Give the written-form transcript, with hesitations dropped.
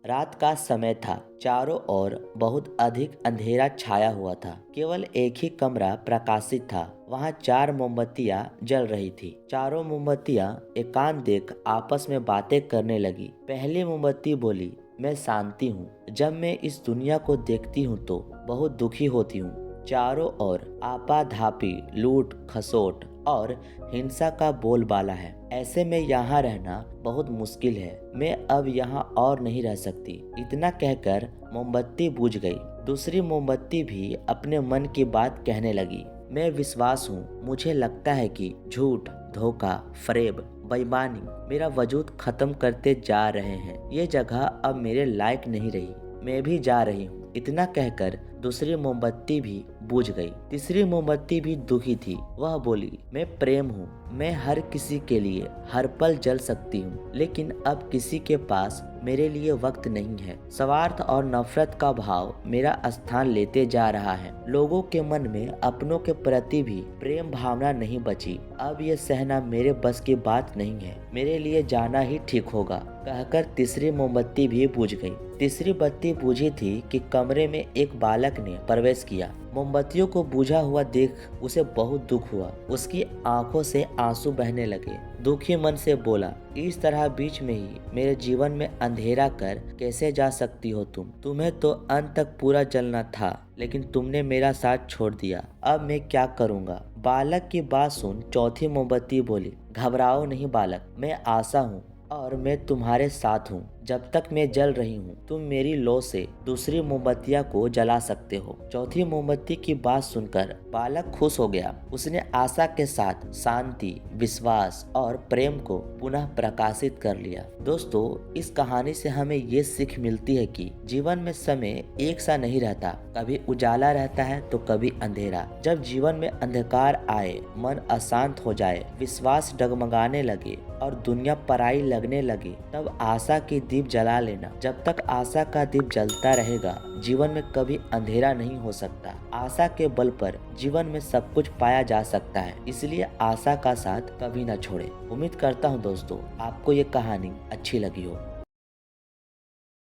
रात का समय था। चारों ओर बहुत अधिक अंधेरा छाया हुआ था। केवल एक ही कमरा प्रकाशित था। वहाँ 4 मोमबत्तियां जल रही थी। चारों मोमबत्तियां एकांत देख आपस में बातें करने लगी। पहली मोमबत्ती बोली, मैं शांति हूँ। जब मैं इस दुनिया को देखती हूँ तो बहुत दुखी होती हूँ। चारों ओर आपाधापी, लूट खसोट और हिंसा का बोलबाला है। ऐसे में यहाँ रहना बहुत मुश्किल है। मैं अब यहाँ और नहीं रह सकती। इतना कहकर मोमबत्ती बुझ गई। दूसरी मोमबत्ती भी अपने मन की बात कहने लगी। मैं विश्वास हूँ। मुझे लगता है कि झूठ, धोखा, फरेब, बेईमानी मेरा वजूद खत्म करते जा रहे हैं। ये जगह अब मेरे लायक नहीं रही। मैं भी जा रही हूँ। इतना कहकर दूसरी मोमबत्ती भी बुझ गई। तीसरी मोमबत्ती भी दुखी थी। वह बोली, मैं प्रेम हूँ। मैं हर किसी के लिए हर पल जल सकती हूँ, लेकिन अब किसी के पास मेरे लिए वक्त नहीं है। स्वार्थ और नफरत का भाव मेरा स्थान लेते जा रहा है। लोगों के मन में अपनों के प्रति भी प्रेम भावना नहीं बची। अब ये सहना मेरे बस की बात नहीं है। मेरे लिए जाना ही ठीक होगा। कहकर तीसरी मोमबत्ती भी बुझ गई। तीसरी बत्ती बुझी थी कि कमरे में एक बालक ने प्रवेश किया। मोमबत्तियों को बुझा हुआ देख उसे बहुत दुख हुआ। उसकी आंखों से आंसू बहने लगे। दुखी मन से बोला, इस तरह बीच में ही मेरे जीवन में अंधेरा कर कैसे जा सकती हो तुम? तुम्हें तो अंत तक पूरा जलना था, लेकिन तुमने मेरा साथ छोड़ दिया। अब मैं क्या करूँगा? बालक की बात सुन चौथी मोमबत्ती बोली, घबराओ नहीं बालक, मैं आशा हूँ और मैं तुम्हारे साथ हूँ। जब तक मैं जल रही हूँ, तुम मेरी लौ से दूसरी मोमबत्तियाँ को जला सकते हो। चौथी मोमबत्ती की बात सुनकर बालक खुश हो गया। उसने आशा के साथ शांति, विश्वास और प्रेम को पुनः प्रकाशित कर लिया। दोस्तों, इस कहानी से हमें ये सीख मिलती है कि जीवन में समय एक सा नहीं रहता। कभी उजाला रहता है तो कभी अंधेरा। जब जीवन में अंधकार आए, मन अशांत हो जाए, विश्वास डगमगाने लगे और दुनिया पराई लगने लगे, तब आशा की दीप जला लेना। जब तक आशा का दीप जलता रहेगा, जीवन में कभी अंधेरा नहीं हो सकता। आशा के बल पर जीवन में सब कुछ पाया जा सकता है। इसलिए आशा का साथ कभी न छोड़े। उम्मीद करता हूँ दोस्तों, आपको ये कहानी अच्छी लगी हो।